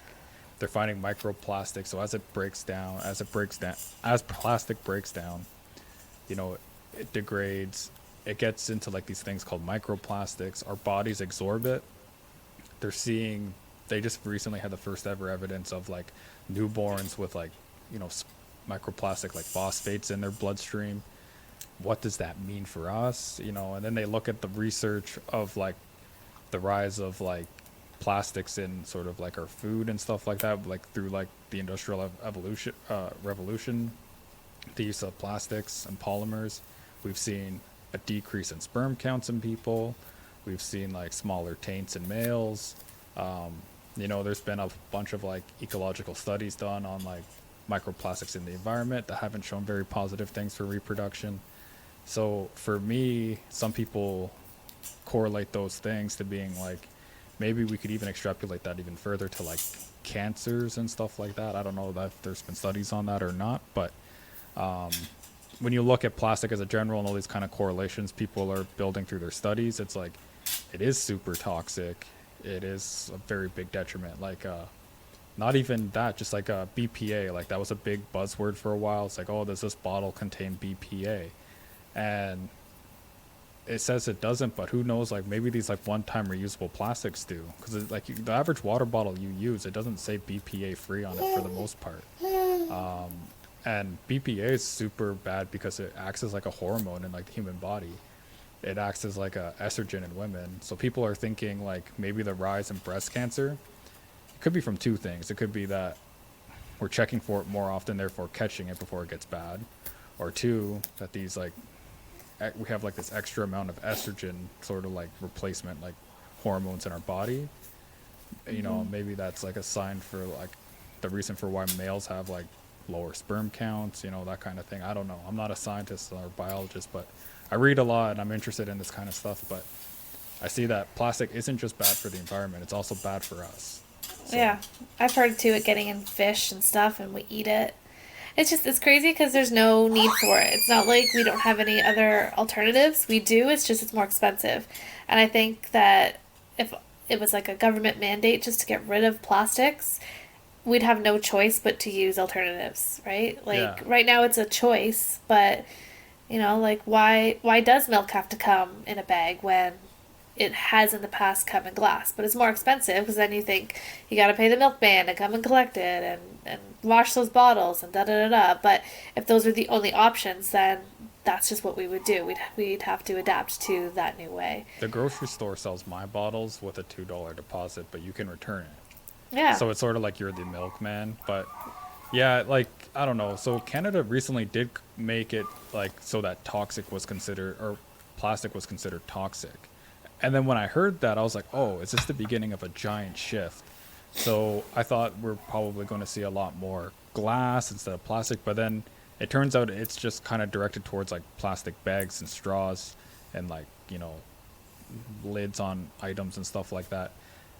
they're finding microplastics. So as plastic breaks down, it degrades. It gets into like these things called microplastics. Our bodies absorb it. They just recently had the first ever evidence of like newborns with like, microplastic like phosphates in their bloodstream. What does that mean for us? And then they look at the research of like the rise of like plastics in sort of like our food and stuff like that, like through like the industrial revolution, the use of plastics and polymers. We've seen a decrease in sperm counts in people. We've seen like smaller taints in males. There's been a bunch of like ecological studies done on like microplastics in the environment that haven't shown very positive things for reproduction. So for me, some people correlate those things to being like maybe we could even extrapolate that even further to like cancers and stuff like that. I don't know that there's been studies on that or not, but when you look at plastic as a general and all these kind of correlations people are building through their studies, it's like it is super toxic. It is a very big detriment. Like not even that, just like BPA. Like that was a big buzzword for a while. It's like, oh, does this bottle contain BPA? And it says it doesn't, but who knows? Like maybe these like one-time reusable plastics do, because like the average water bottle you use, it doesn't say BPA free on it for the most part. And BPA is super bad because it acts as like a hormone in like the human body. It acts as like a estrogen in women. So people are thinking like maybe the rise in breast cancer, it could be from two things. It could be that we're checking for it more often, therefore catching it before it gets bad, or two, that these like we have like this extra amount of estrogen sort of like replacement like hormones in our body. You know, maybe that's like a sign for like the reason for why males have like lower sperm counts, you know, that kind of thing. I don't know, I'm not a scientist or biologist, but I read a lot and I'm interested in this kind of stuff. But I see that plastic isn't just bad for the environment, it's also bad for us. So, Yeah, I've heard too it getting in fish and stuff, and we eat it. It's crazy because there's no need for it. It's not like we don't have any other alternatives. We do. It's just it's more expensive, and I think that if it was like a government mandate just to get rid of plastics, we'd have no choice but to use alternatives, right? yeah, Like right now it's a choice, but you know, like why does milk have to come in a bag when it has in the past come in glass, but it's more expensive because then you think you got to pay the milkman to come and collect it and wash those bottles and da da da da. But if those were the only options, then that's just what we would do. We'd have to adapt to that new way. the grocery store sells my bottles with a $2 deposit, but you can return it. Yeah. So it's sort of like you're the milkman. But yeah, like I don't know. So Canada recently did make it like so that toxic was considered, or plastic was considered toxic. And then when I heard that, I was like, oh, is this the beginning of a giant shift? So I thought we're probably going to see a lot more glass instead of plastic. But then it turns out it's just kind of directed towards like plastic bags and straws and like, you know, lids on items and stuff like that.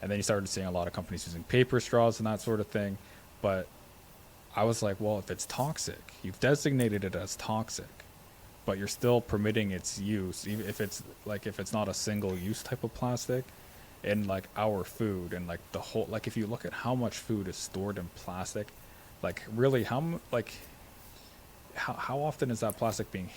And then you started seeing a lot of companies using paper straws and that sort of thing. But I was like, well, if it's toxic, you've designated it as toxic, but you're still permitting its use, even if it's like if it's not a single use type of plastic in like our food and like the whole, like if you look at how much food is stored in plastic, like really how often is that plastic being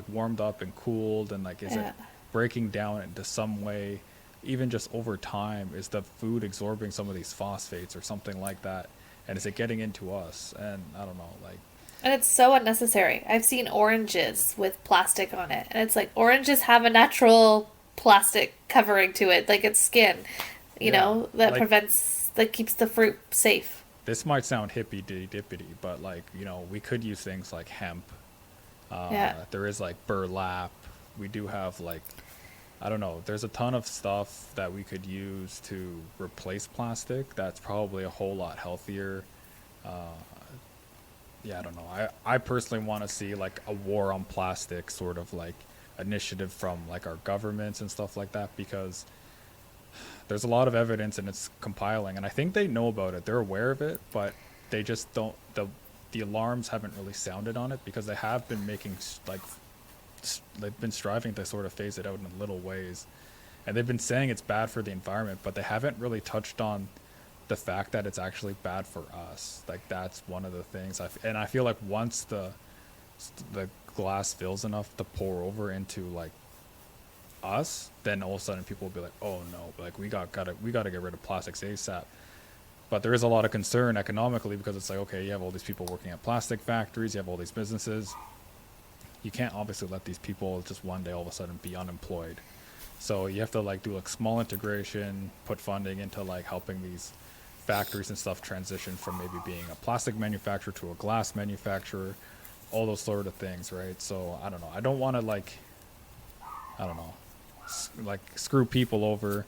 warmed up and cooled, and like is it Yeah. breaking down into some way, even just over time? Is the food absorbing some of these phosphates or something like that, and is it getting into us? And I don't know, like And it's so unnecessary. I've seen oranges with plastic on it, and it's like oranges have a natural plastic covering to it, like its skin, you yeah, know, that like prevents, that keeps the fruit safe. this might sound hippy dippity, but like, you know, we could use things like hemp. Yeah. There is like burlap. We do have like, I don't know, there's a ton of stuff that we could use to replace plastic that's probably a whole lot healthier. Yeah, I don't know. I personally want to see like a war on plastic sort of like initiative from like our governments and stuff like that, because there's a lot of evidence and it's compiling, and I think they know about it. They're aware of it, but they just don't, the alarms haven't really sounded on it, because they have been making they've been striving to sort of phase it out in little ways, and they've been saying it's bad for the environment, but they haven't really touched on the fact that it's actually bad for us. Like that's one of the things and I feel like once the glass fills enough to pour over into like us, then all of a sudden people will be like, oh no, like we gotta get rid of plastics ASAP. But there is a lot of concern economically, because it's like, okay, you have all these people working at plastic factories, you have all these businesses, you can't obviously let these people just one day all of a sudden be unemployed. So you have to like do like small integration, put funding into like helping these factories and stuff transition from maybe being a plastic manufacturer to a glass manufacturer, all those sort of things, right? So I don't know. I don't want to like, I don't know, like screw people over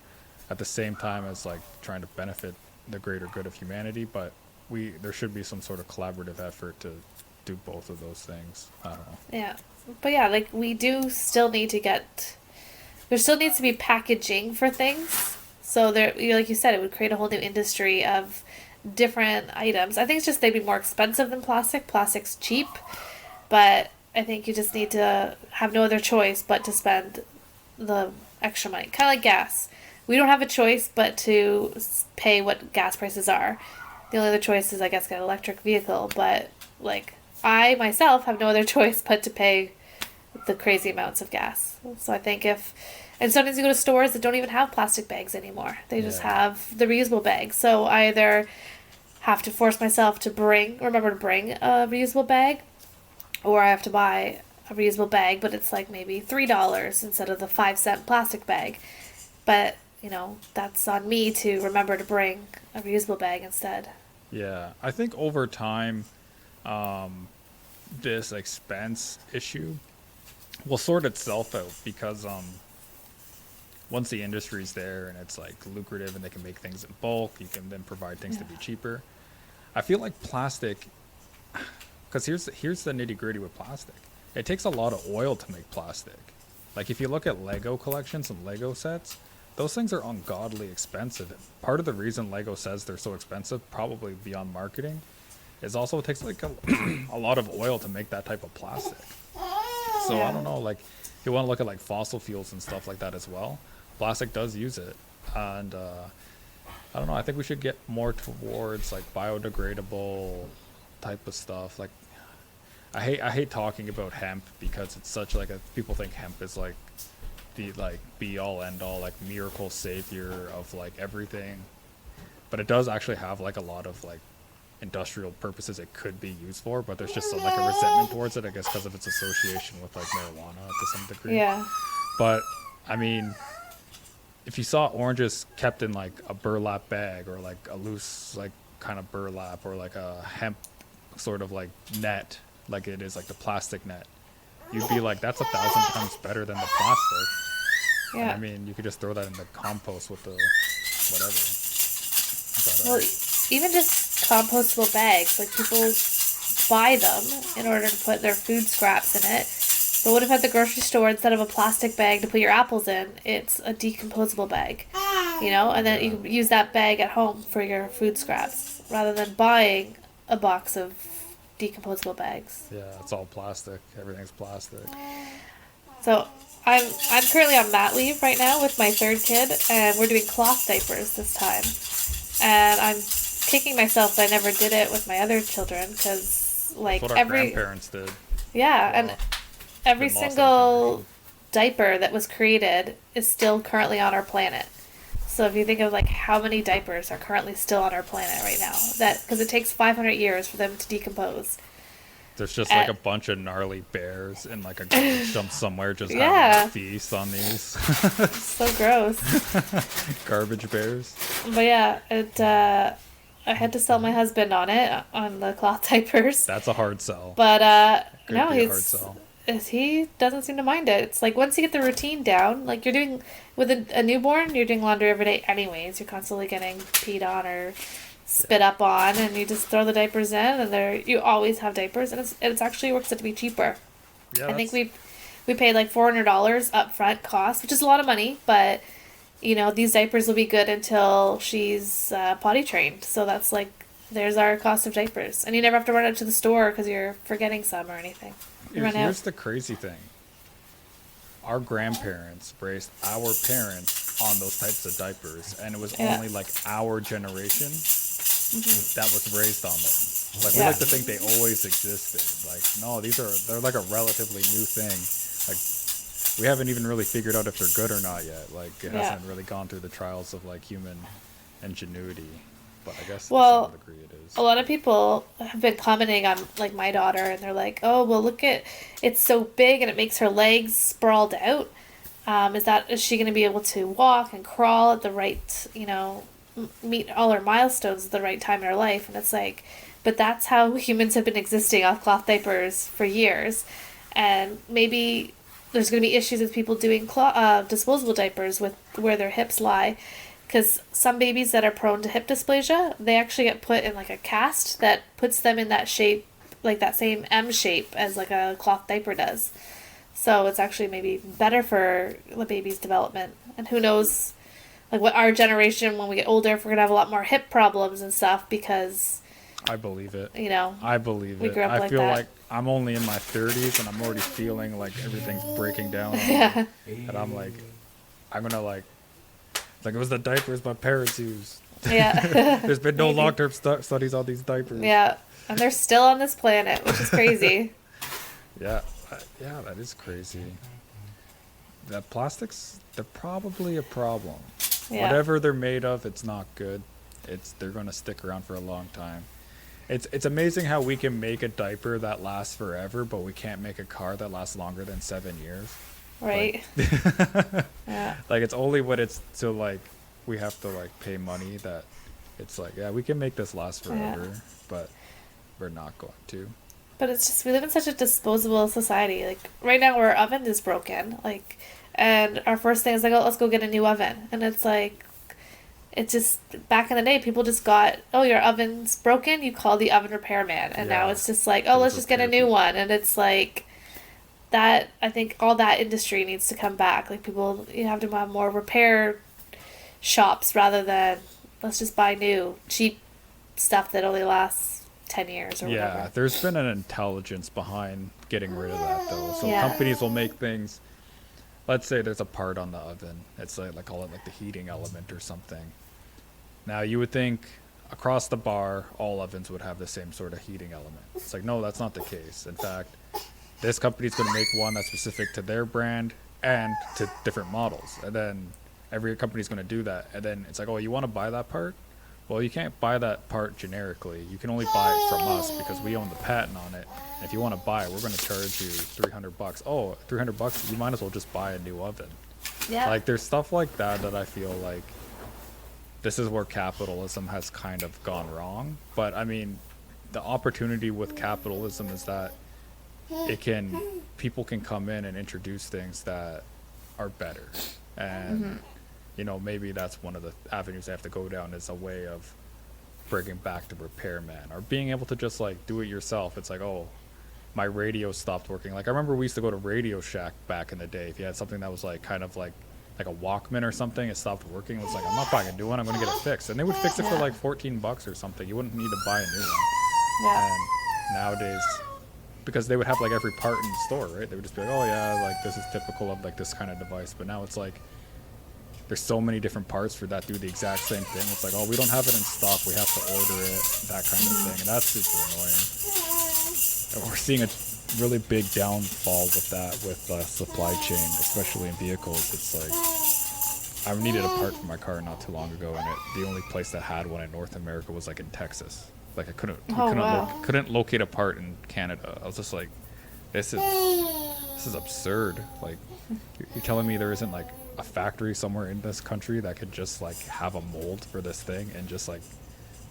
at the same time as like trying to benefit the greater good of humanity, but there should be some sort of collaborative effort to do both of those things. I don't know. Yeah. But yeah, like we do still need to get, there still needs to be packaging for things. So there, like you said, it would create a whole new industry of different items. I think it's just they'd be more expensive than plastic. Plastic's cheap, but I think you just need to have no other choice but to spend the extra money. Kind of like gas. We don't have a choice but to pay what gas prices are. The only other choice is, I guess, get an electric vehicle. But, like, I myself have no other choice but to pay the crazy amounts of gas. So I think if. And sometimes you go to stores that don't even have plastic bags anymore. They just Yeah. have the reusable bags. So I either have to force myself to remember to bring a reusable bag, or I have to buy a reusable bag, but it's like maybe $3 instead of the 5-cent plastic bag. But, that's on me to remember to bring a reusable bag instead. Yeah, I think over time, this expense issue will sort itself out because once the industry's there and it's like lucrative and they can make things in bulk, you can then provide things to be cheaper. I feel like plastic, because here's the nitty gritty with plastic. It takes a lot of oil to make plastic. Like if you look at Lego collections and Lego sets, those things are ungodly expensive. Part of the reason Lego says they're so expensive, probably beyond marketing, is also it takes like a lot of oil to make that type of plastic. So I Yeah. don't know, like if you want to look at like fossil fuels and stuff like that as well, plastic does use it. And I don't know, I think we should get more towards like biodegradable type of stuff. Like I hate talking about hemp because it's such like people think hemp is like the like be all end all like miracle savior of like everything, but it does actually have like a lot of like industrial purposes it could be used for, but there's just like a resentment towards it, I guess, because of its association with like marijuana to some degree. Yeah. But I mean, if you saw oranges kept in like a burlap bag or like a loose like kind of burlap or like a hemp sort of like net, like it is like the plastic net, you'd be like, that's 1,000 times better than the plastic. And Yeah. I mean, you could just throw that in the compost with the whatever. But, Well, even just compostable bags, like people buy them in order to put their food scraps in it. But what if at the grocery store, instead of a plastic bag to put your apples in, it's a decomposable bag? And then you Yeah. can use that bag at home for your food scraps rather than buying a box of decomposable bags. yeah, it's all plastic. Everything's plastic. So I'm currently on mat leave right now with my third kid, and we're doing cloth diapers this time. And I'm kicking myself that I never did it with my other children because, That's like, what our every grandparents did. yeah, and Well, every been lost in single diaper that was created is still currently on our planet. So if you think of like how many diapers are currently still on our planet right now, that because it takes 500 years for them to decompose. There's just Uh, like a bunch of gnarly bears in like a garbage dump somewhere just Yeah. having a feast on these So gross. garbage bears. But yeah, I had to sell my husband on it on the cloth diapers. That's a hard sell. But Could no, be a hard sell. he doesn't seem to mind it. It's like once you get the routine down, like you're doing with a newborn, you're doing laundry every day anyways. You're constantly getting peed on or spit up on, and you just throw the diapers in, and you always have diapers, and it's actually works out to be cheaper. Yeah, I think that's- we paid like $400 upfront cost, which is a lot of money, but these diapers will be good until she's potty trained. So that's like there's our cost of diapers, and you never have to run out to the store because you're forgetting some or anything. You run Here's out. the crazy thing. Our grandparents raised our parents on those types of diapers, and it was Yeah. only like our generation that was raised on them. Like we Yeah. like to think they always existed. Like no, they're like a relatively new thing. Like we haven't even really figured out if they're good or not yet. Like it Yeah. hasn't really gone through the trials of like human ingenuity. But I guess Well, to some degree it is. a lot of people have been commenting on like my daughter, and they're like, "Oh, well, look at it's so big and it makes her legs sprawled out. Is she going to be able to walk and crawl at the right, meet all her milestones at the right time in her life?" And it's like, but that's how humans have been existing off cloth diapers for years, and maybe there's going to be issues with people doing disposable diapers with where their hips lie. Because some babies that are prone to hip dysplasia, they actually get put in like a cast that puts them in that shape, like that same M shape as like a cloth diaper does. So it's actually maybe better for the baby's development. And who knows like what our generation, when we get older, if we're gonna have a lot more hip problems and stuff because, I believe it. you know, I believe we it. grew up I like feel that. like I'm only in my 30s and I'm already feeling like everything's breaking down on me. Yeah. And I'm like, I'm gonna like it was the diapers my parents used. Yeah. There's been no Maybe. long-term studies on these diapers. Yeah. And they're still on this planet, which is crazy. Yeah, yeah, that is crazy. The plastics, they're probably a problem. Yeah. Whatever they're made of, it's not good. They're gonna stick around for a long time. It's amazing how we can make a diaper that lasts forever, but we can't make a car that lasts longer than 7 years. Right. Yeah. Like it's only when it's to like we have to like pay money that it's like, yeah, we can make this last forever, but we're not going to. But it's just, we live in such a disposable society. Like, right now, our oven is broken. Like, and our first thing is like, oh, let's go get a new oven. And it's like, it's just, back in the day, people just got, oh, your oven's broken, you call the oven repairman. And now Yeah. it's just like, oh, Those let's just get a repair new people. one. And it's like, that, I think all that industry needs to come back. Like, people, you have to have more repair shops rather than, let's just buy new, cheap stuff that only lasts 10 years or Yeah, whatever. there's been an intelligence behind getting rid of that though. So Yeah. companies will make things. Let's say there's a part on the oven. It's like call it like the heating element or something. Now you would think across the bar all ovens would have the same sort of heating element. It's like no, that's not the case. In fact, this company's going to make one that's specific to their brand and to different models. And then every company's going to do that. And then it's like, "Oh, you want to buy that part?" Well, you can't buy that part generically. You can only buy it from us because we own the patent on it. And if you want to buy it, we're going to charge you $300. Oh, $300, you might as well just buy a new oven. Yeah. Like there's stuff like that that I feel like this is where capitalism has kind of gone wrong. But I mean, the opportunity with capitalism is that people can come in and introduce things that are better. And you know, maybe that's one of the avenues they have to go down is a way of bringing back the repairman or being able to just like do it yourself. It's like, oh, my radio stopped working. Like I remember we used to go to Radio Shack back in the day. If you had something that was like kind of like a Walkman or something, it stopped working. It was like, I'm not buying a new one. I'm going to get it fixed. And they would fix it for Yeah. like $14 or something. You wouldn't need to buy a new one. Yeah. And nowadays, because they would have like every part in the store, right? They would just be like, oh yeah, like this is typical of like this kind of device. But now it's like, there's so many different parts for that do the exact same thing. It's like, oh, we don't have it in stock. We have to order it, that kind of thing. And that's super annoying. And we're seeing a really big downfall with that, with supply chain, especially in vehicles. It's like, I needed a part for my car not too long ago, and the only place that had one in North America was like in Texas. Like I couldn't, Oh, wow. couldn't locate a part in Canada. I was just like, this is absurd. Like, you're telling me there isn't like a factory somewhere in this country that could just like have a mold for this thing and just like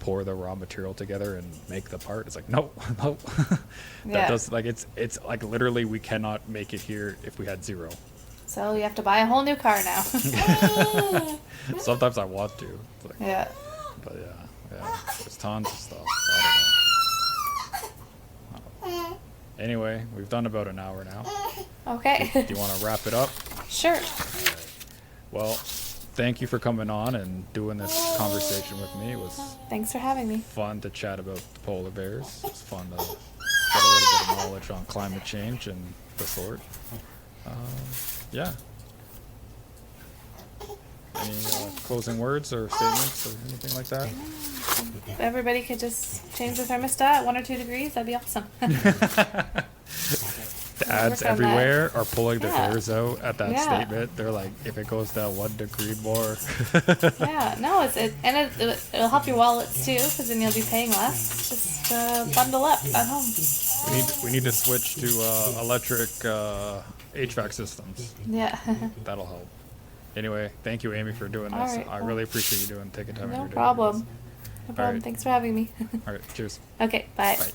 pour the raw material together and make the part? It's like no. That Yeah. does like it's like literally we cannot make it here if we had zero. So you have to buy a whole new car now. Sometimes I want to. It's like, Yeah. but yeah, there's tons of stuff. I don't know. Anyway, we've done about an hour now. Okay. Do you want to wrap it up? Sure. Well, thank you for coming on and doing this conversation with me. It was Thanks for having me. fun to chat about the polar bears. It was fun to get a little bit of knowledge on climate change and the sort. Yeah. Any closing words or statements or anything like that? If everybody could just change the thermostat 1 or 2 degrees, that'd be awesome. The ads Work on that. everywhere are pulling their Yeah. hairs out at that Yeah. statement. They're like, if it goes down 1 degree more. Yeah, no, it'll help your wallets too, because then you'll be paying less. Just bundle up at home. We need to switch to electric HVAC systems. Yeah. That'll help. Anyway, thank you, Amy, for doing All this. right, I well, really appreciate you taking time out of No your day. problem. No problem. right. Thanks for having me. All right, cheers. Okay, bye. Bye.